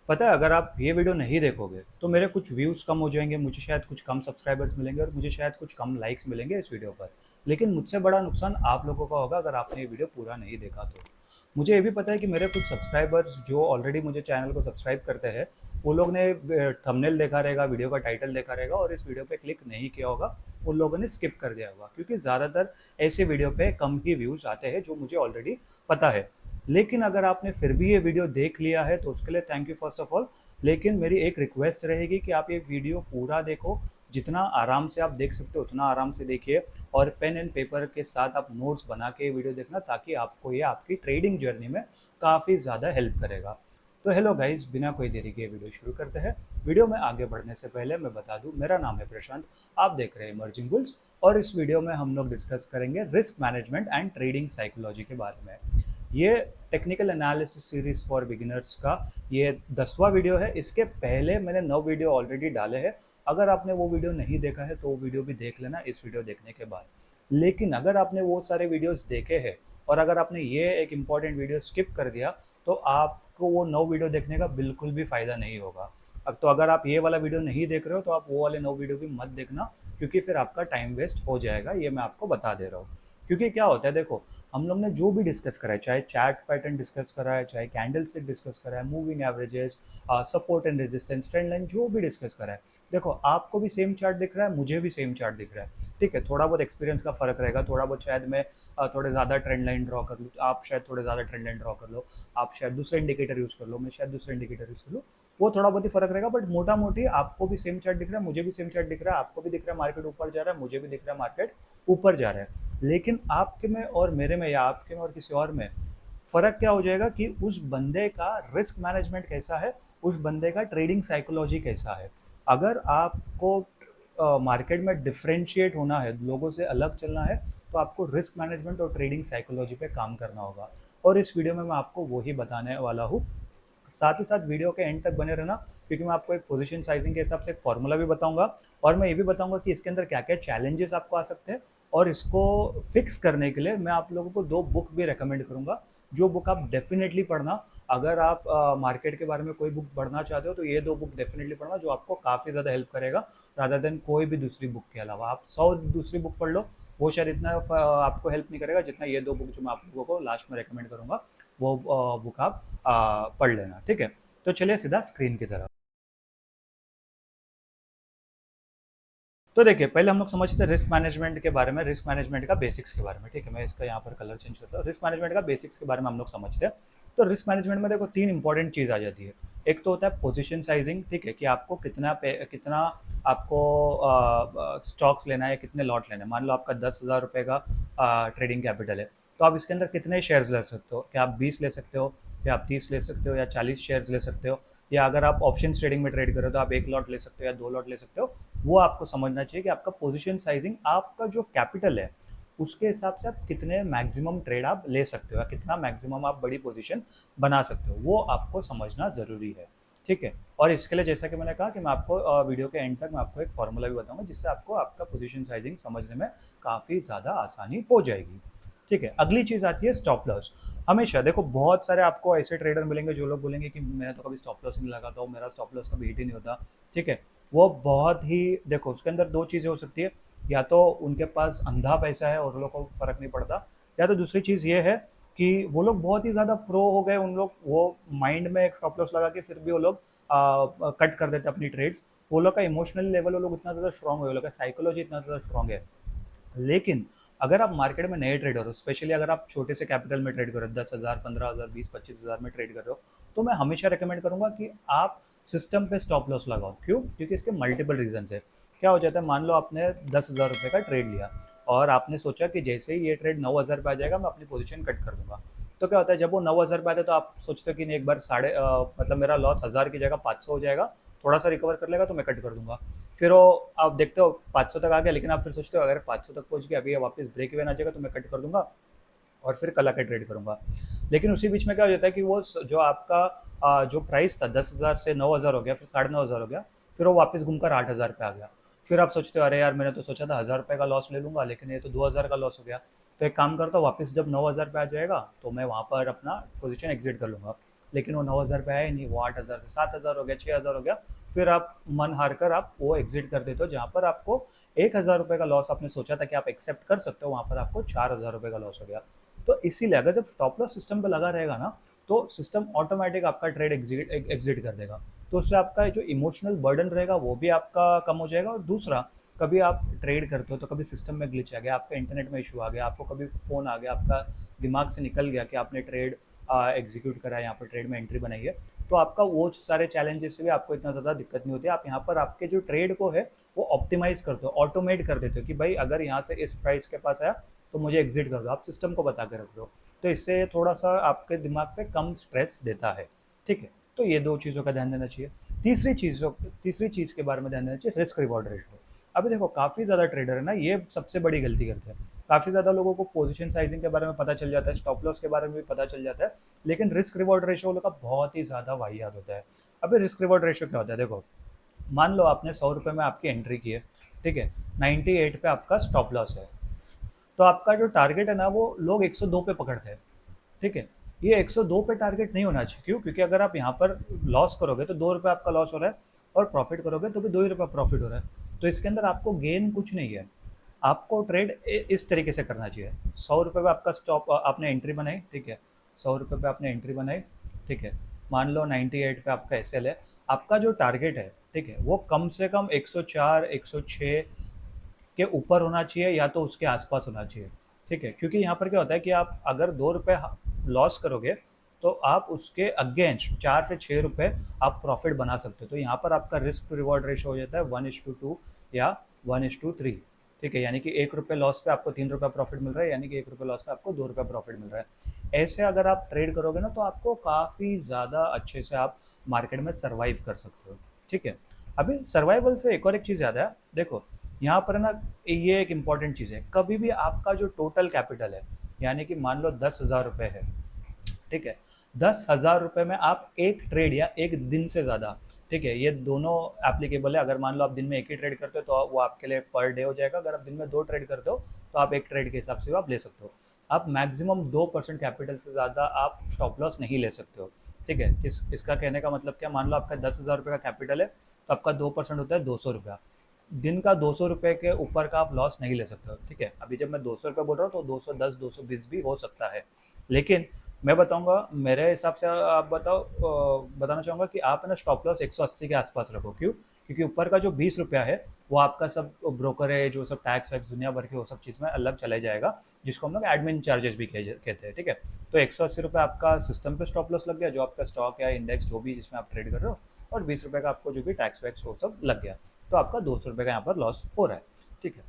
पता है, अगर आप ये वीडियो नहीं देखोगे तो मेरे कुछ व्यूज़ कम हो जाएँगे, मुझे शायद कुछ कम सब्सक्राइबर्स मिलेंगे और मुझे शायद कुछ कम लाइक्स मिलेंगे इस वीडियो पर। लेकिन मुझसे बड़ा नुकसान आप लोगों का होगा अगर आपने ये वीडियो पूरा नहीं देखा तो। मुझे ये भी पता है कि मेरे कुछ सब्सक्राइबर्स जो ऑलरेडी मुझे चैनल को सब्सक्राइब करते हैं, वो लोग ने थंबनेल देखा रहेगा, वीडियो का टाइटल देखा रहेगा और इस वीडियो पे क्लिक नहीं किया होगा। उन लोगों ने स्किप कर दिया होगा क्योंकि ज़्यादातर ऐसे वीडियो पे कम ही व्यूज़ आते हैं जो मुझे ऑलरेडी पता है। लेकिन अगर आपने फिर भी ये वीडियो देख लिया है तो उसके लिए thank you first of all. लेकिन मेरी एक रिक्वेस्ट रहेगी कि आप ये वीडियो पूरा देखो, जितना आराम से आप देख सकते हो उतना आराम से देखिए और पेन एंड पेपर के साथ आप नोट्स बना के ये वीडियो देखना ताकि आपको ये आपकी ट्रेडिंग जर्नी में काफ़ी ज़्यादा हेल्प करेगा। तो हेलो गाइस, बिना कोई देरी के वीडियो शुरू करते हैं। वीडियो में आगे बढ़ने से पहले मैं बता दूं, मेरा नाम है प्रशांत, आप देख रहे हैं इमर्जिंग बुल्स और इस वीडियो में हम लोग डिस्कस करेंगे risk management and trading psychology के बारे में। ये technical analysis series for beginners का ये 10वां वीडियो है। इसके पहले मैंने 9 वीडियो ऑलरेडी डाले हैं। अगर आपने वो वीडियो नहीं देखा है तो वो वीडियो भी देख लेना इस वीडियो देखने के बाद। लेकिन अगर आपने वो सारे वीडियोस देखे हैं और अगर आपने ये एक इम्पॉर्टेंट वीडियो स्किप कर दिया तो आपको वो 9 वीडियो देखने का बिल्कुल भी फ़ायदा नहीं होगा। अब तो अगर आप ये वाला वीडियो नहीं देख रहे हो तो आप वो वाले 9 वीडियो भी मत देखना, क्योंकि फिर आपका टाइम वेस्ट हो जाएगा, ये मैं आपको बता दे रहा हूँ। क्योंकि क्या होता है देखो, हम लोग ने जो भी डिस्कस करा है, चाहे चार्ट पैटर्न डिस्कस करा है, चाहे कैंडल स्टिक डिस्कस करा है, moving averages, support and resistance, trend line, जो भी डिस्कस करा है, देखो आपको भी सेम चार्ट दिख रहा है, मुझे भी सेम चार्ट दिख रहा है। ठीक है, थोड़ा बहुत एक्सपीरियंस का फर्क रहेगा, थोड़ा बहुत शायद मैं थोड़े ज़्यादा ट्रेंड लाइन ड्रॉ कर लूँ, आप शायद थोड़े ज़्यादा ट्रेंड लाइन ड्रॉ कर लो, आप शायद दूसरा इंडिकेटर यूज़ कर लो, मैं शायद दूसरा इंडिकेटर यूज़ कर लूँ। वो थोड़ा बहुत ही फर्क रहेगा, बट मोटा मोटी आपको भी सेम चार्ट दिख रहा है, मुझे भी सेम चार्ट दिख रहा है, आपको भी दिख रहा है मार्केट ऊपर जा रहा है, मुझे भी दिख रहा है मार्केट ऊपर जा रहा है। लेकिन आपके में और मेरे में या आपके में और किसी और में फ़र्क क्या हो जाएगा कि उस बंदे का रिस्क मैनेजमेंट कैसा है, उस बंदे का ट्रेडिंग साइकोलॉजी कैसा है। अगर आपको मार्केट में डिफरेंशिएट होना है, लोगों से अलग चलना है, तो आपको रिस्क मैनेजमेंट और ट्रेडिंग साइकोलॉजी पे काम करना होगा। और इस वीडियो में मैं आपको वही बताने वाला हूँ। साथ ही साथ वीडियो के एंड तक बने रहना, क्योंकि मैं आपको एक पोजीशन साइजिंग के हिसाब से एक फॉर्मूला भी बताऊंगा और मैं ये भी बताऊंगा कि इसके अंदर क्या क्या चैलेंजेस आपको आ सकते हैं। और इसको फिक्स करने के लिए मैं आप लोगों को 2 बुक भी रेकमेंड करूंगा, जो बुक आप डेफिनेटली पढ़ना। अगर आप मार्केट के बारे में कोई बुक पढ़ना चाहते हो तो ये 2 बुक डेफिनेटली पढ़ना, जो आपको काफ़ी ज़्यादा हेल्प करेगा रादर देन कोई भी दूसरी बुक के अलावा। आप 100 दूसरी बुक पढ़ लो, वो शायद इतना आपको हेल्प नहीं करेगा जितना ये 2 बुक जो मैं आप लोगों को लास्ट में रेकमेंड करूंगा, वो बुक आप पढ़ लेना। ठीक है, तो चलिए सीधा स्क्रीन की तरफ। तो देखिए, पहले हम लोग समझते हैं रिस्क मैनेजमेंट के बारे में, रिस्क मैनेजमेंट का बेसिक्स के बारे में। ठीक है, मैं इसका यहाँ पर कलर चेंज करता हूँ। रिस्क मैनेजमेंट का बेसिक्स के बारे में हम लोग समझते हैं। तो रिस्क मैनेजमेंट में देखो 3 इंपॉर्टेंट चीज़ आ जाती है। एक तो होता है पोजीशन साइजिंग, ठीक है, कि आपको कितना आपको स्टॉक्स लेना है, कितने लॉट लेना है। मान लो आपका 10,000 रुपये का ट्रेडिंग कैपिटल है, तो आप इसके अंदर कितने शेयर्स ले सकते हो? क्या आप 20 ले सकते हो, या आप 30 ले सकते हो, या 40 शेयर्स ले सकते हो, या अगर आप ऑप्शन ट्रेडिंग में ट्रेड करो तो आप 1 लॉट ले सकते हो या 2 लॉट ले सकते हो। वो आपको समझना चाहिए कि आपका पोजीशन साइजिंग, आपका जो कैपिटल है उसके हिसाब से आप कितने मैक्सिमम ट्रेड आप ले सकते हो या कितना मैक्सिमम आप बड़ी पोजीशन बना सकते हो, वो आपको समझना ज़रूरी है। ठीक है, और इसके लिए जैसा कि मैंने कहा कि मैं आपको वीडियो के एंड तक मैं आपको एक फॉर्मूला भी बताऊंगा, जिससे आपको आपका पोजीशन साइजिंग समझने में काफ़ी ज़्यादा आसानी हो जाएगी। ठीक है, अगली चीज़ आती है स्टॉप लॉस। हमेशा देखो, बहुत सारे आपको ऐसे ट्रेडर मिलेंगे जो लोग बोलेंगे कि मैं तो कभी स्टॉप लॉस नहीं लगाता हूँ, मेरा स्टॉप लॉस कभी हिट ही नहीं होता। ठीक है, वो बहुत ही, देखो उसके अंदर 2 चीज़ें हो सकती है, या तो उनके पास अंधा पैसा है और उन लोग को फ़र्क नहीं पड़ता, या तो दूसरी चीज़ ये है कि वो लोग बहुत ही ज़्यादा प्रो हो गए, उन लोग वो माइंड में एक स्टॉप लॉस लगा के फिर भी वो लोग कट कर देते अपनी ट्रेड्स। वो लोग का इमोशनल लेवल, वो लोग इतना ज़्यादा स्ट्रॉन्ग है, वो लोग का साइकोलॉजी इतना ज़्यादा स्ट्रॉन्ग है। लेकिन अगर आप मार्केट में नए ट्रेडर हो, स्पेशली अगर आप छोटे से कैपिटल में ट्रेड कर रहे हो, 10,000, 15,000, 20, 25 हज़ार में ट्रेड कर रहे हो, तो मैं हमेशा रिकमेंड करूंगा कि आप सिस्टम पे स्टॉप लॉस लगाओ। क्यों? क्योंकि इसके मल्टीपल रीजन है। क्या हो जाता है, मान लो आपने 10,000 रुपये का ट्रेड लिया और आपने सोचा कि जैसे ही ये ट्रेड 9,000 पे आ जाएगा मैं अपनी पोजीशन कट कर दूंगा। तो क्या होता है, जब वो 9,000 पे आता है तो आप सोचते हो कि नहीं, एक बार मतलब मेरा लॉस 1,000 की जगह 500 हो जाएगा, थोड़ा सा रिकवर कर लेगा तो मैं कट कर दूंगा। फिर वो आप देखते हो 500 तक आ गया, लेकिन आप फिर सोचते हो अगर 500 तक पहुंच गया, अभी ये वापस ब्रेक इवन आ जाएगा तो मैं कट कर दूंगा और फिर कल आके ट्रेड करूंगा। लेकिन उसी बीच में क्या हो जाता है कि वो जो आपका जो प्राइस था 10,000 से 9,000 हो गया, फिर 9,500 हो गया, फिर वो वापस घूमकर 8,000 पे आ गया। फिर आप सोचते हो अरे यार, मैंने तो सोचा था 1,000 रुपये का लॉस ले लूंगा, लेकिन ये तो 2,000 का लॉस हो गया। तो एक काम करता हूँ, वापस जब 9,000 पे आ जाएगा तो मैं वहाँ पर अपना पोजीशन एग्जिट कर लूँगा। लेकिन वो 9,000 पे आया नहीं, वो 8,000 से 7,000 हो गया, 6,000 हो गया। फिर आप मन हार कर आप वो एग्जिट कर देते हो, जहाँ पर आपको 1,000 रुपये का लॉस आपने सोचा था कि आप एक्सेप्ट कर सकते हो, वहाँ पर आपको 4,000 रुपये का लॉस हो गया। तो इसीलिए अगर जब स्टॉप लॉस सिस्टम पे लगा रहेगा ना, तो सिस्टम ऑटोमेटिक आपका ट्रेड एग्जिट कर देगा। तो उससे आपका जो इमोशनल बर्डन रहेगा वो भी आपका कम हो जाएगा। और दूसरा, कभी आप ट्रेड करते हो तो कभी सिस्टम में ग्लिच आ गया, आपका इंटरनेट में इशू आ गया, आपको कभी फ़ोन आ गया, आपका दिमाग से निकल गया कि आपने ट्रेड एग्जीक्यूट करा है, यहाँ पर ट्रेड में एंट्री बनाई है, तो आपका वो सारे चैलेंजेस से भी आपको इतना ज़्यादा दिक्कत नहीं होती। आप यहाँ पर आपके जो ट्रेड को है वो ऑप्टिमाइज़ करते हो, ऑटोमेट कर देते हो कि भाई अगर यहाँ से इस प्राइस के पास आया तो मुझे एग्जिट कर दो, आप सिस्टम को बता के रख दो। तो इससे थोड़ा सा आपके दिमाग पे कम स्ट्रेस देता है। ठीक है, तो ये दो चीज़ों का ध्यान देना चाहिए। तीसरी चीज़ के बारे में ध्यान देना चाहिए, रिस्क रिवॉर्ड रेशो। अभी देखो काफ़ी ज़्यादा ट्रेडर है ना, ये सबसे बड़ी गलती करते हैं। काफ़ी ज़्यादा लोगों को पोजीशन साइजिंग के बारे में पता चल जाता है, स्टॉप लॉस के बारे में भी पता चल जाता है, लेकिन रिस्क रिवॉर्ड रेशो का बहुत ही ज़्यादा वाहियात होता है। अभी रिस्क रिवॉर्ड रेशो क्या होता है, देखो मान लो आपने 100 रुपये में आपकी एंट्री की है, ठीक है, 98 पे आपका स्टॉप लॉस है, तो आपका जो टारगेट है ना वो लोग 102 पे पकड़ते हैं। ठीक है, ये 102 पे टारगेट नहीं होना चाहिए। क्यों? क्योंकि अगर आप यहाँ पर लॉस करोगे तो 2 रुपये आपका लॉस हो रहा है, और प्रॉफिट करोगे तो भी 2 ही रुपये प्रॉफिट हो रहा है। तो इसके अंदर आपको गेन कुछ नहीं है। आपको ट्रेड इस तरीके से करना चाहिए। 100 रुपये पे आपका स्टॉप, आपने एंट्री बनाई, ठीक है, 100 रुपये पे आपने एंट्री बनाई, ठीक है, मान लो 98 पे आपका एस है, आपका जो टारगेट है, ठीक है, वो कम से कम 104 106 के ऊपर होना चाहिए, या तो उसके आसपास होना चाहिए। ठीक है, क्योंकि यहाँ पर क्या होता है कि आप अगर 2 रुपये लॉस करोगे तो आप उसके अगेंस्ट 4 से 6 रुपये आप प्रॉफिट बना सकते हो। तो यहाँ पर आपका रिस्क टू रिवॉर्ड रेशो हो जाता है 1:2 या 1:3। ठीक है, यानी कि 1 रुपये लॉस पे आपको 3 रुपये प्रॉफिट मिल रहा है, यानी कि 1 रुपये लॉस पे आपको 2 रुपये प्रॉफिट मिल रहा है। ऐसे अगर आप ट्रेड करोगे ना तो आपको काफ़ी ज़्यादा अच्छे से आप मार्केट में सर्वाइव कर सकते हो। ठीक है, अभी सर्वाइवल से एक और एक चीज़ याद है, देखो यहाँ पर ना, ये एक इम्पॉर्टेंट चीज़ है, कभी भी आपका जो टोटल कैपिटल है, यानी कि मान लो 10,000 रुपये है, ठीक है, 10,000 रुपये में आप एक ट्रेड या एक दिन से ज़्यादा, ठीक है, ये दोनों एप्लीकेबल है। अगर मान लो आप दिन में एक ही ट्रेड करते हो तो वो आपके लिए पर डे हो जाएगा, अगर आप दिन में 2 ट्रेड करते हो तो आप एक ट्रेड के हिसाब से आप ले सकते हो। आप मैक्सिमम 2% कैपिटल से ज़्यादा आप स्टॉप लॉस नहीं ले सकते हो। ठीक है, इसका कहने का मतलब क्या, मान लो आपका 10,000 रुपये का कैपिटल है, तो आपका 2% होता है 200 रुपया। दिन का 200 रुपये के ऊपर का आप लॉस नहीं ले सकते हो। ठीक है, अभी जब मैं 200 रुपये बोल रहा हूँ तो 210 220 भी हो सकता है, लेकिन मैं बताऊंगा मेरे हिसाब से, आप बताना चाहूँगा कि आप है ना स्टॉप लॉस 180 के आसपास रखो। क्यों? क्योंकि ऊपर का जो 20 रुपया है वो आपका सब ब्रोकर है, जो सब टैक्स वैक्स दुनिया भर के वो सब चीज़ में अलग चले जाएगा, जिसको हम लोग एडमिन चार्जेस भी कहते हैं। ठीक है, तो 180 रुपये आपका सिस्टम पे स्टॉप लॉस लग गया, जो आपका स्टॉक या इंडेक्स जो भी जिसमें आप ट्रेड कर रहे हो, और 20 रुपये का आपको जो भी टैक्स वैक्स वो सब लग गया, तो आपका 200 रुपये का यहाँ पर लॉस हो रहा है। ठीक है,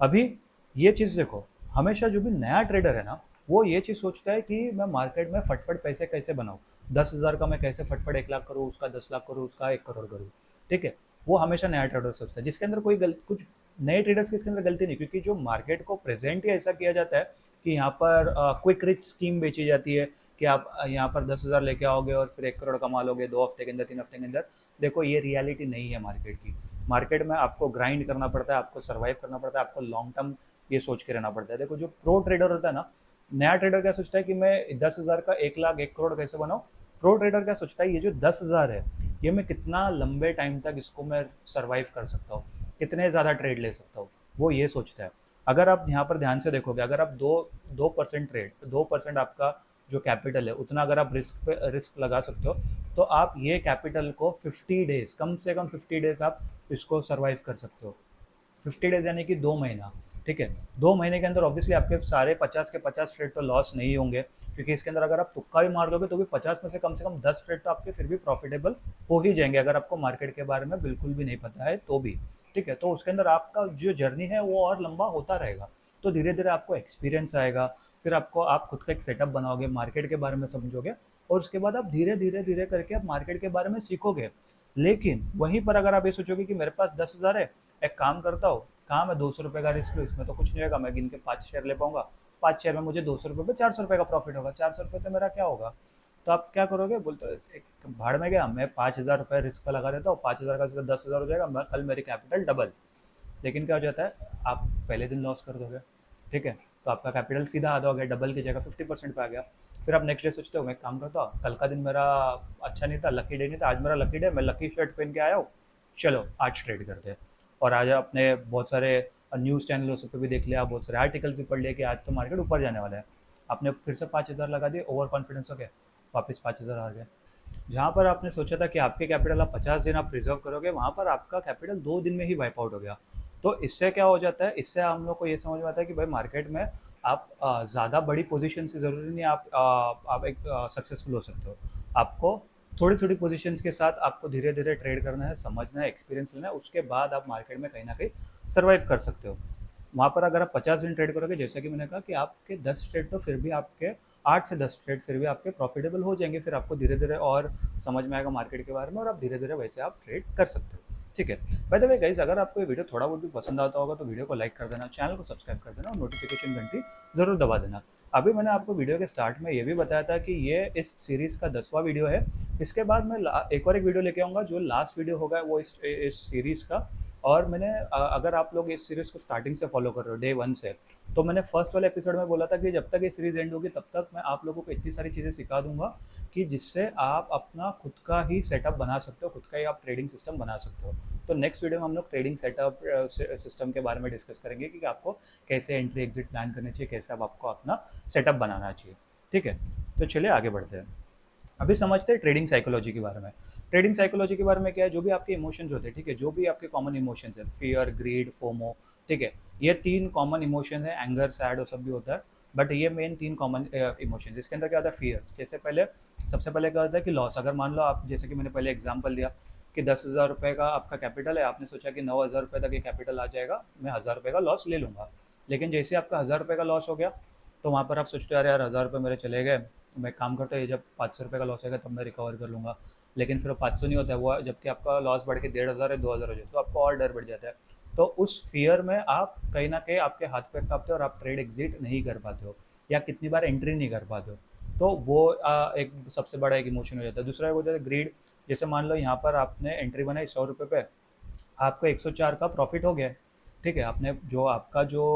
अभी ये चीज़ देखो, हमेशा जो भी नया ट्रेडर है ना, वो ये चीज़ सोचता है कि मैं मार्केट में फटफट पैसे कैसे बनाऊँ, 10,000 का मैं कैसे फटफट 1 लाख करूँ, उसका 10 लाख करूँ, उसका 1 करोड़ करूँ। ठीक है, वो हमेशा नया ट्रेडर सोचता है, जिसके अंदर कोई कुछ नए ट्रेडर्स की इसके अंदर गलती नहीं, क्योंकि जो मार्केट को प्रेजेंट ही ऐसा किया जाता है कि यहाँ पर क्विक रिच स्कीम बेची जाती है कि आप यहाँ पर 10,000 लेके आओगे और फिर 1 करोड़ कमा लोगे 2 हफ्ते के अंदर, 3 हफ्ते के अंदर। देखो ये रियलिटी नहीं है मार्केट की। मार्केट में आपको ग्राइंड करना पड़ता है, आपको सर्वाइव करना पड़ता है, आपको लॉन्ग टर्म ये सोच के रहना पड़ता है। देखो जो प्रो ट्रेडर होता है ना, नया ट्रेडर क्या सोचता है कि मैं 10,000 का 1 लाख 1 करोड़ कैसे बनाऊँ। प्रो ट्रेडर क्या सोचता है, ये जो 10,000 है ये मैं कितना लंबे टाइम तक इसको मैं सर्वाइव कर सकता हूँ, कितने ज़्यादा ट्रेड ले सकता हूँ, वो ये सोचता है। अगर आप यहाँ पर ध्यान से देखोगे, अगर आप 2% ट्रेड, 2% आपका जो कैपिटल है उतना अगर आप रिस्क लगा सकते हो, तो आप ये कैपिटल को 50 डेज, कम से कम 50 डेज आप इसको सर्वाइव कर सकते हो। 50 डेज यानी कि 2 महीना। ठीक है, 2 महीने के अंदर ऑब्वियसली आपके सारे 50 के 50 ट्रेड तो लॉस नहीं होंगे, क्योंकि इसके अंदर अगर आप तुक्का भी मार दोगे तो भी 50 में से कम 10 ट्रेड तो आपके फिर भी प्रॉफिटेबल हो ही जाएंगे, अगर आपको मार्केट के बारे में बिल्कुल भी नहीं पता है तो भी। ठीक है, तो उसके अंदर आपका जो जर्नी है वो और लंबा होता रहेगा। तो धीरे धीरे आपको एक्सपीरियंस आएगा, फिर आपको आप खुद का एक सेटअप बनाओगे, मार्केट के बारे में समझोगे, और उसके बाद आप धीरे धीरे धीरे करके आप मार्केट के बारे में सीखोगे। लेकिन वहीं पर अगर आप ये सोचोगे कि मेरे पास 10,000 है, एक काम करता हूँ, कहाँ मैं 200 रुपये का रिस्क लूँ, इसमें तो कुछ नहीं होगा, मैं गिन के 5 शेयर ले पाऊंगा, 5 शेयर में मुझे 200 रुपये पे 400 रुपये का प्रॉफिट होगा, 400 रुपये से मेरा क्या होगा। तो आप क्या करोगे, बोलते हो एक भाड़ में गया, मैं 5,000 रुपये रिस्क पर लगा देता हूँ, 5,000 का 10,000 हो जाएगा, कल मेरी कैपिटल डबल। लेकिन क्या हो जाता है, आप पहले दिन लॉस कर दोगे। ठीक है, तो आपका कैपिटल सीधा आधा हो गया, डबल की जगह 50% पे आ गया। फिर आप नेक्स्ट डे सोचते हो मैं एक काम करता हूँ, कल का दिन मेरा अच्छा नहीं था, लकी डे नहीं था, आज मेरा लकी डे, मैं लकी शर्ट पहन के आया हूँ, चलो आज ट्रेड करते हैं। और आज आपने बहुत सारे न्यूज़ चैनलों से पे भी देख लिया, बहुत सारे आर्टिकल्स भी पढ़ लिए कि आज तो मार्केट ऊपर जाने वाला है। आपने फिर से 5,000 लगा दिए, ओवर कॉन्फिडेंस हो गया, वापस 5,000 आ गए। जहाँ पर आपने सोचा था कि आपके कैपिटल आप 50 दिन आप प्रिजर्व करोगे, वहाँ पर आपका कैपिटल 2 दिन में ही वाइप आउट हो गया। तो इससे क्या हो जाता है, इससे हम लोग को ये समझ में आता है कि भाई मार्केट में आप ज़्यादा बड़ी पोजीशन से ज़रूरी नहीं आप एक सक्सेसफुल हो सकते हो। आपको थोड़ी-थोड़ी पोजीशंस के साथ आपको धीरे-धीरे ट्रेड करना है, समझना है, एक्सपीरियंस लेना है, उसके बाद आप मार्केट में कहीं न कहीं सर्वाइव कर सकते हो। वहाँ पर अगर आप 50 दिन ट्रेड करोगे, जैसा कि मैंने कहा कि आपके 10 ट्रेड तो फिर भी आपके 8 से 10 ट्रेड फिर भी आपके प्रॉफिटेबल हो जाएँगे, फिर आपको धीरे-धीरे और समझ में आएगा मार्केट के बारे में और आप धीरे-धीरे वैसे आप ट्रेड कर सकते हो। ठीक है। बाय द वे गाइस, अगर आपको ये वीडियो थोड़ा बहुत भी पसंद आता होगा तो वीडियो को लाइक कर देना, चैनल को सब्सक्राइब कर देना और नोटिफिकेशन घंटी ज़रूर दबा देना। अभी मैंने आपको वीडियो के स्टार्ट में ये भी बताया था कि ये इस सीरीज़ का 10वां वीडियो है। इसके बाद मैं एक और एक वीडियो लेके आऊँगा, जो लास्ट वीडियो होगा वो इस सीरीज़ का। और मैंने अगर आप लोग इस सीरीज़ को स्टार्टिंग से फॉलो कर रहे हो, डे 1 से, तो मैंने फर्स्ट वाले एपिसोड में बोला था कि जब तक ये सीरीज़ एंड होगी तब तक मैं आप लोगों को इतनी सारी चीज़ें सिखा दूँगा कि जिससे आप अपना खुद का ही सेटअप बना सकते हो, खुद का ही आप ट्रेडिंग सिस्टम बना सकते हो। तो नेक्स्ट वीडियो में हम लोग ट्रेडिंग सेटअप सिस्टम के बारे में डिस्कस करेंगे कि आपको कैसे एंट्री एग्जिट प्लान करनी चाहिए, कैसे अब आपको अपना सेटअप बनाना चाहिए। ठीक है? तो चलिए आगे बढ़ते हैं। अभी समझते हैं ट्रेडिंग साइकोलॉजी के बारे में। ट्रेडिंग साइकोलॉजी के बारे में क्या है, जो भी आपके इमोशंस होते हैं, ठीक है, जो भी आपके कॉमन इमोशंस है, फियर, ग्रीड, फोमो, ठीक है, ये 3 कॉमन इमोशन है, एंगर, सैड और सब भी होता है। बट ये मेन 3 कॉमन इमोशन, इसके अंदर क्या होता है, फियर। जैसे पहले, सबसे पहले क्या होता है कि लॉस। अगर मान लो आप, जैसे कि मैंने पहले एग्जाम्पल दिया कि 10,000 रुपये का आपका कैपिटल है, आपने सोचा कि 9,000 रुपये तक ये कैपिटल आ जाएगा, मैं 1,000 रुपये का लॉस ले लूँगा। लेकिन जैसे आपका 1,000 रुपये का लॉस हो गया, तो वहाँ पर आप सोचते हो अरे यार 1,000 रुपये मेरे चले गए, मैं एक काम करता हूँ, ये जब 500 रुपये का लॉस होगा तब मैं रिकवर कर लूँगा। लेकिन फिर 500 नहीं होता है वो, जबकि आपका लॉस बढ़ के 1,500 है, 2,000 हो जाए, तो आपको और डर बढ़ जाता है। तो उस फियर में आप कहीं ना कहीं आपके हाथ पैर कांपते हो और आप ट्रेड एग्जिट नहीं कर पाते हो, या कितनी बार एंट्री नहीं कर पाते हो। तो वो एक सबसे बड़ा एक इमोशन हो जाता है। दूसरा हो जाता है ग्रीड। जैसे मान लो यहाँ पर आपने एंट्री बनाई 100 रुपये पे, आपको 104 का प्रॉफिट हो गया है, ठीक है। आपने जो आपका जो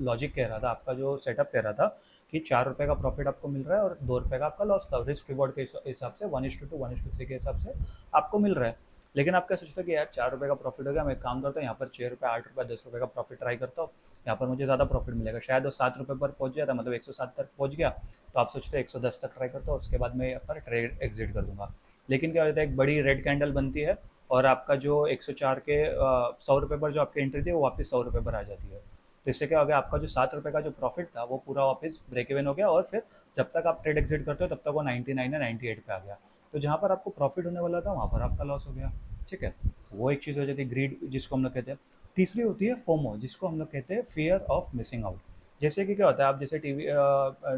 लॉजिक कह रहा था, आपका जो सेटअप कह रहा था कि 4 रुपये का प्रॉफिट आपको मिल रहा है और 2 रुपये का आपका लॉस था, रिस्क रिवॉर्ड के हिसाब से 1:2 1:3 के हिसाब से आपको मिल रहा है। लेकिन आप क्या सोचते हो कि यार 4 रुपये का प्रॉफिट हो गया, मैं एक काम करता हूँ यहाँ पर 6 रुपये, 8 रुपये, 10 रुपये का प्रॉफिट ट्राई करता हूँ, यहाँ पर मुझे ज़्यादा प्रॉफिट मिलेगा, शायद वो 7 रुपये पर पहुँच जाता, मतलब 107 तक पहुँच गया, तो आप सोचते हो 110 तक ट्राई करता हूँ, उसके बाद मैं यहाँ पर ट्रेड एग्जिट कर दूंगा। लेकिन क्या होता है, एक बड़ी रेड कैंडल बनती है और आपका जो 104 के 100 रुपये पर जो आपकी एंट्री थी वो वापस 100 रुपये पर आ जाती है। तो इससे क्या हो गया, आपका जो 7 रुपये का जो प्रॉफिट था वो पूरा वापस ब्रेक इवन हो गया, और फिर जब तक आप ट्रेड एग्जिट करते हो तब तक वो 99 या 98 पे आ गया। तो जहाँ पर आपको प्रॉफिट होने वाला था वहाँ पर आपका लॉस हो गया। ठीक है, वो एक चीज़ हो जाती है ग्रीड, जिसको हम लोग कहते हैं। तीसरी होती है फोमो, जिसको हम लोग कहते हैं फियर ऑफ मिसिंग आउट। जैसे कि क्या होता है, आप जैसे टीवी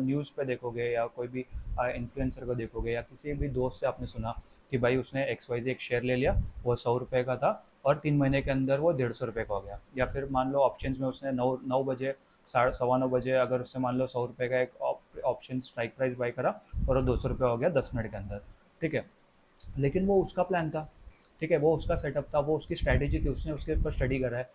न्यूज़ पे देखोगे या कोई भी इन्फ्लुएंसर को देखोगे या किसी भी दोस्त से आपने सुना कि भाई उसने XYZ एक शेयर ले लिया, वो 100 रुपये का था और 3 महीने के अंदर वो 150 रुपये का हो गया। या फिर मान लो ऑप्शन में उसने 9 9 बजे, साढ़े 9:15 बजे, अगर उससे मान लो 100 रुपये का एक ऑप्शन स्ट्राइक प्राइस बाई करा और वो 200 रुपये हो गया 10 मिनट के अंदर। ठीक है, लेकिन वो उसका प्लान था, ठीक है, वो उसका सेटअप था, वो उसकी स्ट्रैटेजी थी, उसने उसके ऊपर स्टडी करा है।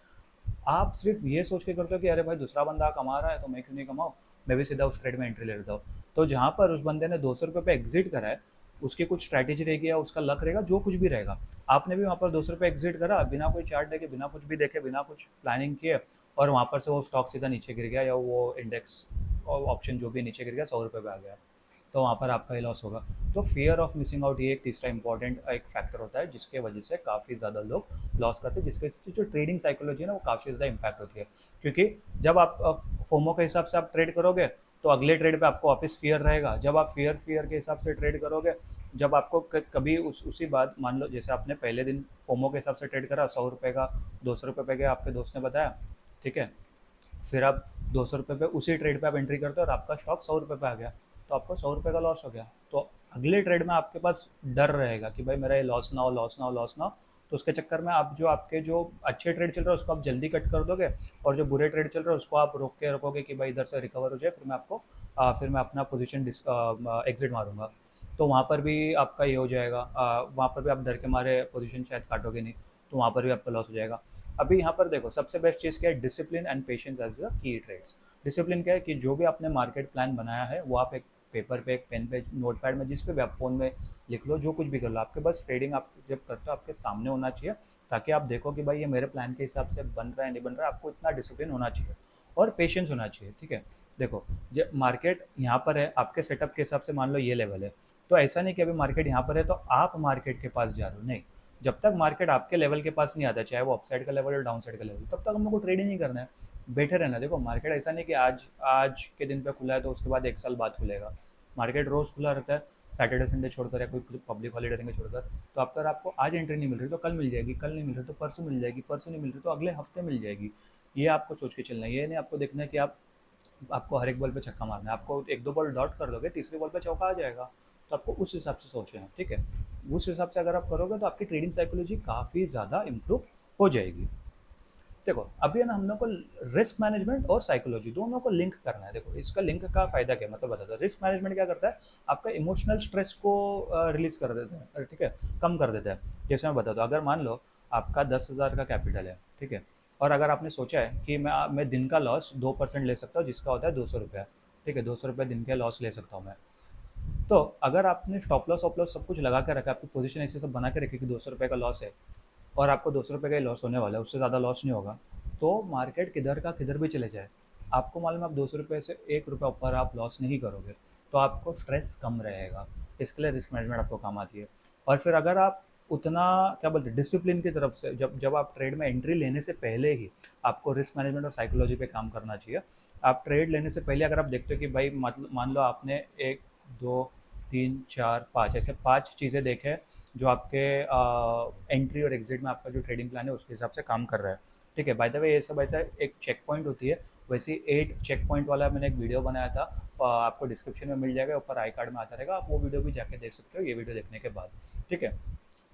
आप सिर्फ ये सोच के करते हो कि अरे भाई दूसरा बंदा कमा रहा है तो मैं क्यों नहीं कमाऊँ, मैं भी सीधा उस ट्रेड में एंट्री ले लेता हूँ। तो जहाँ पर उस बंदे ने 200 रुपये पे एग्जिट करा है, उसकी कुछ स्ट्रैटेजी रहेगी या उसका लक रहेगा, जो कुछ भी रहेगा, आपने भी वहाँ पर 200 रुपये एग्जिट करा बिना कोई चार्ट देखे, बिना कुछ भी देखे, बिना कुछ प्लानिंग किए, और वहाँ पर से वो स्टॉक सीधा नीचे गिर गया या वो इंडेक्स ऑप्शन जो भी नीचे गिर गया, 100 रुपये पे आ गया, तो वहाँ पर आपका ही लॉस होगा। तो फियर ऑफ मिसिंग आउट ये एक तीसरा इंपॉर्टेंट एक फैक्टर होता है जिसके वजह से काफ़ी ज़्यादा लोग लॉस करते हैं, जिसकी वजह से जो ट्रेडिंग साइकोलॉजी है ना वो काफ़ी ज़्यादा इम्पैक्ट होती है। क्योंकि जब आप फोमो के हिसाब से आप ट्रेड करोगे तो अगले ट्रेड पे आपको वापस फियर रहेगा। जब आप फियर फियर के हिसाब से ट्रेड करोगे, जब आपको कभी उसी बात, मान लो जैसे आपने पहले दिन फोमो के हिसाब से ट्रेड करा, 100 रुपये का 200 रुपये पे गया, आपके दोस्त ने बताया, ठीक है, फिर आप 200 रुपये पे उसी ट्रेड पे आप एंट्री करते हो और आपका स्टॉक 100 रुपये पे आ गया, तो आपको 100 रुपये का लॉस हो गया। तो अगले ट्रेड में आपके पास डर रहेगा कि भाई मेरा ये लॉस ना हो, लॉस ना हो, लॉस ना हो। तो उसके चक्कर में आप जो आपके जो अच्छे ट्रेड चल रहे हैं उसको आप जल्दी कट कर दोगे, और जो बुरे ट्रेड चल रहे हैं उसको आप रोक के रखोगे कि भाई इधर से रिकवर हो जाए, फिर मैं आपको फिर मैं अपना पोजीशन एग्जिट मारूंगा। तो वहाँ पर भी आपका ये हो जाएगा, वहाँ पर भी आप डर के मारे पोजीशन शायद काटोगे नहीं, तो वहाँ पर भी आपका लॉस हो जाएगा। अभी यहाँ पर देखो सबसे बेस्ट चीज़ क्या है, discipline and patience as the key trades. Discipline क्या है कि जो भी आपने मार्केट प्लान बनाया है वो आप एक पेपर पे, एक पेन पे, नोटपैड में, जिस पे भी आप फ़ोन में लिख लो, जो कुछ भी कर लो, आपके बस ट्रेडिंग आप जब करते हो आपके सामने होना चाहिए, ताकि आप देखो कि भाई ये मेरे प्लान के हिसाब से बन रहा है नहीं बन रहा है। आपको इतना डिसिप्लिन होना चाहिए और पेशेंस होना चाहिए, ठीक है। देखो, जब मार्केट यहाँ पर है, आपके सेटअप के हिसाब से मान लो ये लेवल है, तो ऐसा नहीं कि अभी मार्केट यहाँ पर है तो आप मार्केट के पास जा रहे हो, नहीं। जब तक मार्केट आपके लेवल के पास नहीं आता, चाहे वो अपसाइड का लेवल या डाउन साइड का लेवल, तब तक हम लोग को ट्रेड ही नहीं करना है, बैठे रहना। देखो, मार्केट ऐसा नहीं कि आज आज के दिन पे खुला है तो उसके बाद 1 साल बाद खुलेगा। मार्केट रोज़ खुला रहता है, सैटरडे संडे छोड़कर या कोई पब्लिक हॉलीडे रहेंगे छोड़कर। तो अब अगर आपको आज एंट्री नहीं मिल रही तो कल मिल जाएगी, कल नहीं मिल रही तो परसों मिल जाएगी, परसों नहीं मिल रही तो अगले हफ्ते मिल जाएगी। ये आपको सोच के चलना है, ये नहीं आपको देखना है कि आपको हर एक बॉल पे छक्का मारना है। आपको एक दो बॉल डॉट कर दोगे, तीसरी बॉल पे चौका आ जाएगा। तो आपको उस हिसाब से सोचना है, ठीक है। उस हिसाब से अगर आप करोगे तो आपकी ट्रेडिंग साइकोलॉजी काफ़ी ज़्यादा इम्प्रूव हो जाएगी। देखो, अभी है ना, हम लोग को रिस्क मैनेजमेंट और साइकोलॉजी दोनों को लिंक करना है। देखो, इसका लिंक का फ़ायदा क्या है, मतलब बताता हूँ। रिस्क मैनेजमेंट क्या करता है, आपका इमोशनल स्ट्रेस को रिलीज कर देता है, ठीक है, कम कर देता है। जैसे मैं बताता हूँ, अगर मान लो आपका 10,000 का कैपिटल है, ठीक है, और अगर आपने सोचा है कि मैं दिन का लॉस 2% ले सकता हूँ, जिसका होता है 200 रुपया, ठीक है, 200 रुपये दिन के लॉस ले सकता हूँ मैं। तो अगर आपने स्टॉप लॉस वॉप लॉस सब कुछ लगा के रखा, आपकी पोजीशन ऐसे सब बना के रखी कि 200 रुपये का लॉस है, और आपको 200 रुपये का ही लॉस होने वाला है, उससे ज़्यादा लॉस नहीं होगा, तो मार्केट किधर का किधर भी चले जाए, आपको मालूम है आप 200 रुपये से 1 रुपये ऊपर आप लॉस नहीं करोगे, तो आपको स्ट्रेस कम रहेगा। इसके लिए रिस्क मैनेजमेंट आपको काम आती है। और फिर अगर आप उतना, क्या बोलते हैं, डिसिप्लिन की तरफ से, जब जब आप ट्रेड में एंट्री लेने से पहले ही आपको रिस्क मैनेजमेंट और साइकोलॉजी पे काम करना चाहिए। आप ट्रेड लेने से पहले अगर आप देखते हो कि भाई मतलब मान लो आपने 1, 2, 3, 4, 5 ऐसे 5 चीज़ें देखे जो आपके एंट्री और एग्जिट में आपका जो ट्रेडिंग प्लान है उसके हिसाब से काम कर रहा है, ठीक है। बाय द वे, ये सब ऐसा एक चेक पॉइंट होती है, वैसे 8 चेक पॉइंट वाला मैंने एक वीडियो बनाया था, आपको डिस्क्रिप्शन में मिल जाएगा, ऊपर आई कार्ड में आता रहेगा, आप वो वीडियो भी जाके देख सकते हो ये वीडियो देखने के बाद, ठीक है।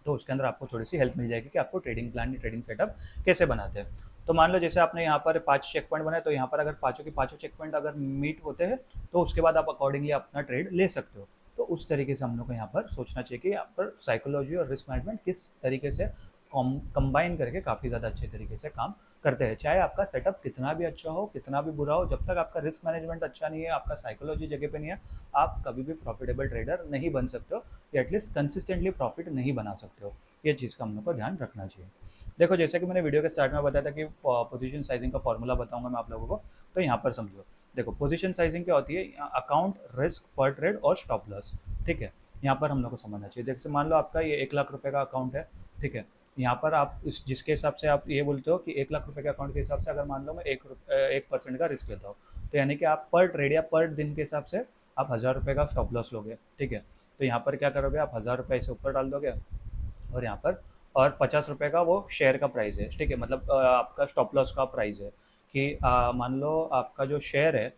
तो उसके अंदर आपको थोड़ी सी हेल्प मिल जाएगी कि आपको ट्रेडिंग प्लान, ट्रेडिंग सेटअप कैसे बनाते हैं। तो मान लो जैसे आपने यहाँ पर 5 चेक पॉइंट बनाए, तो यहाँ पर अगर पाँचों के पाँचों चेक पॉइंट अगर मीट होते हैं तो उसके बाद आप अकॉर्डिंगली अपना ट्रेड ले सकते हो। तो उस तरीके से हम लोग को यहाँ पर सोचना चाहिए कि यहाँ पर साइकोलॉजी और रिस्क मैनेजमेंट किस तरीके से कंबाइन करके काफ़ी ज़्यादा अच्छे तरीके से काम करते हैं। चाहे आपका सेटअप कितना भी अच्छा हो, कितना भी बुरा हो, जब तक आपका रिस्क मैनेजमेंट अच्छा नहीं है, आपका साइकोलॉजी जगह पे नहीं है, आप कभी भी प्रॉफिटेबल ट्रेडर नहीं बन सकते हो, या एटलीस्ट कंसिस्टेंटली प्रॉफिट नहीं बना सकते हो। ये चीज़ का हम लोग को ध्यान रखना चाहिए। देखो, जैसे कि मैंने वीडियो के स्टार्ट में बताया था कि पोजीशन साइजिंग का फॉर्मूला बताऊंगा मैं आप लोगों को, तो यहाँ पर समझो। देखो, पोजीशन साइजिंग क्या होती है, अकाउंट रिस्क पर ट्रेड और स्टॉप लॉस, ठीक है। यहाँ पर हम लोग को समझना चाहिए। जैसे मान लो आपका ये 1 लाख रुपए का अकाउंट है, ठीक है। यहाँ पर आप इस जिसके हिसाब से आप ये बोलते हो कि 1 लाख रुपए के अकाउंट के हिसाब से अगर मान लो मैं 1% का रिस्क लेता हूँ, तो यानी कि आप पर ट्रेड या पर दिन के हिसाब से आप 1,000 रुपये का स्टॉप लॉस लोगे, ठीक है। तो यहाँ पर क्या करोगे, आप 1,000 रुपये से ऊपर डाल दोगे, और यहाँ पर और 50 रुपये का वो शेयर का प्राइस है, ठीक है, मतलब आपका स्टॉप लॉस का प्राइस है कि मान लो आपका जो शेयर है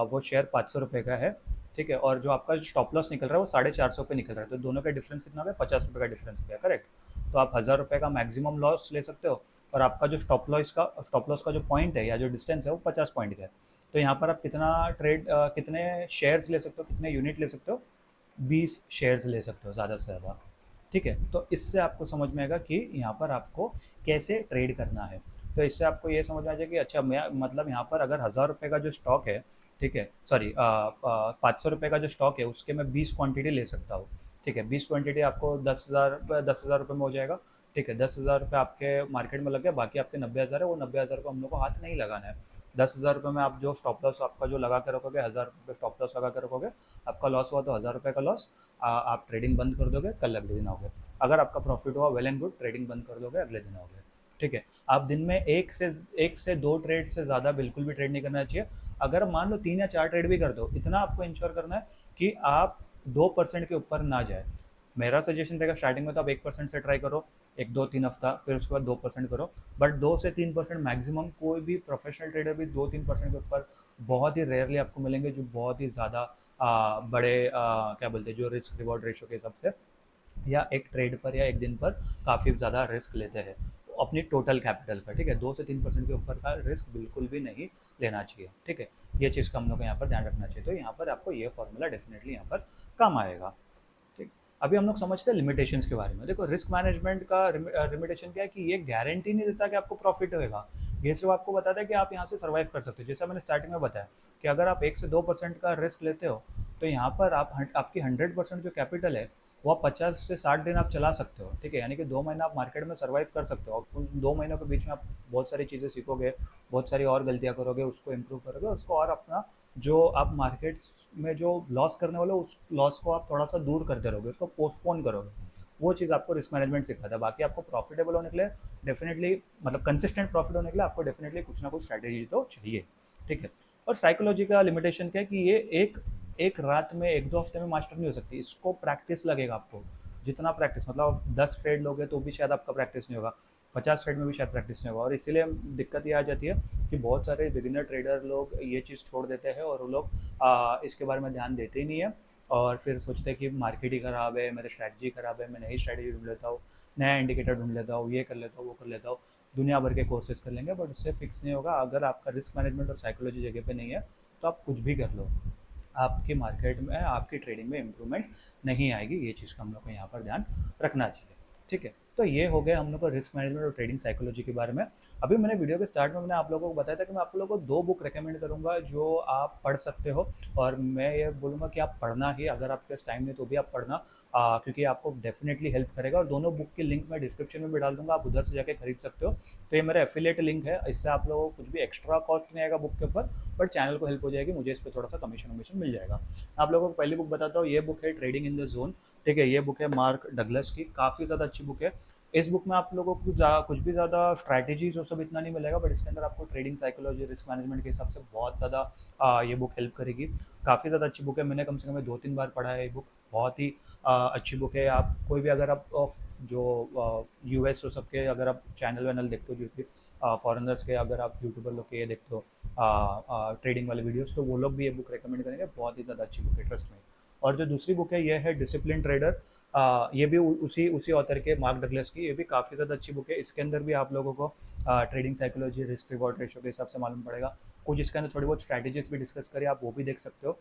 वो शेयर 500 रुपये का है, ठीक है, और जो आपका स्टॉप लॉस निकल रहा है वो 450 पे निकल रहा है, तो दोनों का डिफरेंस कितना है, 50 रुपये का डिफरेंस है, करेक्ट। तो आप 1,000 रुपये का मैक्सिमम लॉस ले सकते हो, और आपका जो स्टॉप लॉस का जो पॉइंट है या जो डिस्टेंस है वो 50 पॉइंट का है। तो यहाँ पर आप कितने शेयर्स ले सकते हो, कितने यूनिट ले सकते हो, 20 शेयर्स ले सकते हो ज़्यादा से ज़्यादा, ठीक है। तो इससे आपको समझ में आएगा कि यहाँ पर आपको कैसे ट्रेड करना है। तो इससे आपको ये समझ में आ जाए कि अच्छा, मैं मतलब यहाँ पर अगर 1,000 रुपये का जो स्टॉक है, ठीक है, सॉरी 500 रुपये का जो स्टॉक है उसके मैं 20 क्वांटिटी ले सकता हूँ, ठीक है। 20 क्वांटिटी आपको 10,000 रुपये में हो जाएगा, ठीक है। 10,000 रुपये आपके मार्केट में लग गया, बाकी आपके 90,000 है, वो 90,000 को हम लोग को हाथ नहीं लगाना है। 10,000 रुपये में आप जो स्टॉप लॉस आपका जो लगा के रखोगे, 1,000 रुपये स्टॉप लॉस लगा के रखोगे, आपका लॉस हुआ तो 1,000 रुपये का लॉस, आप ट्रेडिंग बंद कर दोगे, कल अगले दिन आओगे। अगर आपका प्रॉफिट हुआ, वेल एंड गुड, ट्रेडिंग बंद कर दोगे, अगले दिन आओगे, ठीक है। आप दिन में एक से दो ट्रेड से ज़्यादा बिल्कुल भी ट्रेड नहीं करना चाहिए। अगर मान लो 3 या 4 ट्रेड भी कर दो, इतना आपको इंश्योर करना है कि आप 2% के ऊपर ना जाए। मेरा सजेशन रहेगा, स्टार्टिंग में तो आप 1% से ट्राई करो, 1, 2, 3 हफ्ता, फिर उसके बाद 2% करो, बट 2 से 3% मैक्सिमम। कोई भी प्रोफेशनल ट्रेडर भी 2-3% के ऊपर बहुत ही रेयरली आपको मिलेंगे जो बहुत ही ज़्यादा बड़े क्या बोलते हैं, जो रिस्क रिवॉर्ड रेशो के हिसाब से या एक ट्रेड पर या एक दिन पर काफ़ी ज़्यादा रिस्क लेते हैं, तो अपनी टोटल कैपिटल का, ठीक है, 2 से 3% के ऊपर का रिस्क बिल्कुल भी नहीं लेना चाहिए, ठीक है। ये चीज़ का हम लोग को यहाँ पर ध्यान रखना चाहिए। तो यहाँ पर आपको ये फॉर्मूला डेफिनेटली यहाँ पर काम आएगा, ठीक। अभी हम लोग समझते हैं लिमिटेशंस के बारे में। देखो, रिस्क मैनेजमेंट का लिमिटेशन क्या है कि ये गारंटी नहीं देता कि आपको प्रॉफिट होएगा। ये सिर्फ आपको बताता है कि आप यहाँ से सर्वाइव कर सकते हो। जैसा मैंने स्टार्टिंग में बताया कि अगर आप 1 से 2% का रिस्क लेते हो, तो यहाँ पर आपकी 100% जो कैपिटल है वो आप 50 से 60 दिन आप चला सकते हो, ठीक है। यानी कि 2 महीना आप मार्केट में सर्वाइव कर सकते हो, और उन 2 महीनों के बीच में आप बहुत सारी चीज़ें सीखोगे, बहुत सारी और गलतियाँ करोगे, उसको इम्प्रूव करोगे, उसको और अपना जो आप मार्केट में जो लॉस करने वाले हो उस लॉस को आप थोड़ा सा दूर करते रहोगे, उसको पोस्टपोन करोगे। वो चीज़ आपको रिस्क मैनेजमेंट सिखाता है। बाकी आपको प्रॉफिटेबल होने के लिए डेफिनेटली, मतलब कंसिस्टेंट प्रॉफिट होने के लिए आपको डेफिनेटली कुछ ना कुछ स्ट्रैटेजी तो चाहिए, ठीक है। और साइकोलॉजी का लिमिटेशन क्या है कि ये एक एक रात में, 1-2 हफ्ते में मास्टर नहीं हो सकती, इसको प्रैक्टिस लगेगा आपको। जितना प्रैक्टिस, मतलब आप 10 ट्रेड लोगे तो भी शायद आपका प्रैक्टिस नहीं होगा, 50 ट्रेड में भी शायद प्रैक्टिस नहीं होगा। और इसीलिए दिक्कत ये आ जाती है कि बहुत सारे बिगिनर ट्रेडर लोग ये चीज़ छोड़ देते हैं, और वो लोग इसके बारे में ध्यान देते ही नहीं है, और फिर सोचते हैं कि मार्केट ही ख़राब है, मेरी स्ट्रैटेजी ख़राब है, मैं नई स्ट्रैटेजी ढूंढ लेता हूँ, नया इंडिकेटर ढूंढ लेता हूँ, ये कर लेता हूँ, वो कर लेता हूँ, दुनिया भर के कोर्सेज कर लेंगे, बट उससे फिक्स नहीं होगा। अगर आपका रिस्क मैनेजमेंट और साइकोलॉजी जगह पे नहीं है तो आप कुछ भी कर लो, आपकी मार्केट में, आपकी ट्रेडिंग में इम्प्रूवमेंट नहीं आएगी। ये चीज़ का हम लोग को यहाँ पर ध्यान रखना चाहिए, ठीक है। तो ये हो गया हम लोग को रिस्क मैनेजमेंट और ट्रेडिंग साइकोलॉजी के बारे में। अभी मैंने वीडियो के स्टार्ट में मैंने आप लोगों को बताया था कि मैं आप लोगों को 2 बुक रिकमेंड करूँगा जो आप पढ़ सकते हो, और मैं ये बोलूँगा कि आप पढ़ना ही, अगर आपके पास टाइम नहीं तो भी आप पढ़ना, क्योंकि आपको डेफिनेटली हेल्प करेगा। और दोनों बुक की लिंक मैं डिस्क्रिप्शन में भी डाल दूँगा, आप उधर से जाके खरीद सकते हो। तो ये मेरा एफिलिएट लिंक है, इससे आप लोगों को कुछ भी एक्स्ट्रा कॉस्ट नहीं आएगा बुक के ऊपर, बट चैनल को हेल्प हो जाएगी, मुझे इस पर थोड़ा सा कमीशन वमीशन मिल जाएगा। आप लोगों को पहली बुक बताता हूँ, ये बुक है ट्रेडिंग इन द जोन, ठीक है। ये बुक है मार्क डगलस की, काफ़ी ज़्यादा अच्छी बुक है। इस बुक में आप लोगों को कुछ भी ज़्यादा स्ट्रैटेजीज और सब इतना नहीं मिलेगा, बट इसके अंदर आपको ट्रेडिंग साइकोलॉजी, रिस्क मैनेजमेंट के हिसाब से बहुत ज़्यादा ये बुक हेल्प करेगी। काफ़ी ज़्यादा अच्छी बुक है, मैंने कम से कम 2-3 बार पढ़ा है ये बुक, बहुत ही अच्छी बुक है। आप कोई भी, अगर आप जो यूएस और सबके अगर आप चैनल वैनल देखते हो, जो कि फॉरेनर्स के, अगर आप यूट्यूबर लोग के ये देखते हो ट्रेडिंग वाले वीडियोस, तो वो लोग भी ये बुक रिकमेंड करेंगे, बहुत ही ज़्यादा अच्छी बुक है, ट्रस्ट में। और जो दूसरी बुक है ये है डिसिप्लिन ट्रेडर, ये भी उसी उसी ऑथर के, मार्क डगलस की, ये भी काफ़ी ज़्यादा अच्छी बुक है। इसके अंदर भी आप लोगों को trading psychology, risk reward ratio के हिसाब से मालूम पड़ेगा। कुछ इसके अंदर थोड़ी बहुत स्ट्रैटेजीज भी डिस्कस करें, आप वो भी देख सकते हो।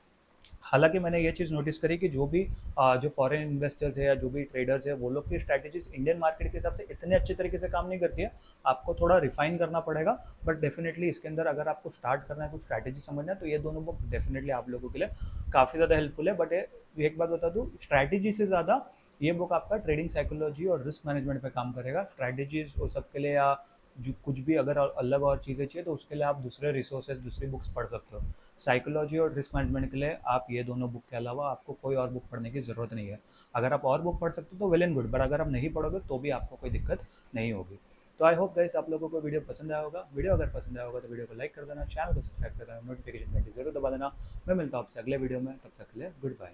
हालाँकि मैंने ये चीज़ नोटिस करी कि जो फॉरेन इन्वेस्टर्स है या जो भी ट्रेडर्स है, वो लोग की स्ट्रैटेजीज़ इंडियन मार्केट के हिसाब से इतने अच्छे तरीके से काम नहीं करती है। आपको थोड़ा रिफाइन करना पड़ेगा, बट डेफिनेटली इसके अंदर अगर आपको स्टार्ट करना है, कुछ स्ट्रैटेजी समझना है, तो ये दोनों बुक डेफिनेटली आप लोगों के लिए काफ़ी ज़्यादा हेल्पफुल है। बट एक बात बता दूँ, स्ट्रैटेजी से ज़्यादा ये बुक आपका ट्रेडिंग साइकोलॉजी और रिस्क मैनेजमेंट पे काम करेगा। स्ट्रैटेजीज़ वो सब के लिए, या जो कुछ भी अगर अलग और चीज़ें चाहिए तो उसके लिए आप दूसरे रिसोर्सेज, दूसरी बुक्स पढ़ सकते हो। साइकोलॉजी और रिस्क मैनेजमेंट के लिए आप ये दोनों बुक के अलावा आपको कोई और बुक पढ़ने की ज़रूरत नहीं है। अगर आप और बुक पढ़ सकते हो तो वेल एंड गुड, पर अगर आप नहीं पढ़ोगे तो भी आपको कोई दिक्कत नहीं होगी। तो आई होप गाइस आप लोगों को वीडियो पसंद आया होगा। वीडियो अगर पसंद आया होगा तो वीडियो को लाइक कर देना, चैनल को सब्सक्राइब कर देना, नोटिफिकेशन घंटी जरूर दबा देना। मैं मिलता हूँ आपसे अगले वीडियो में, तब तक के लिए गुड बाय।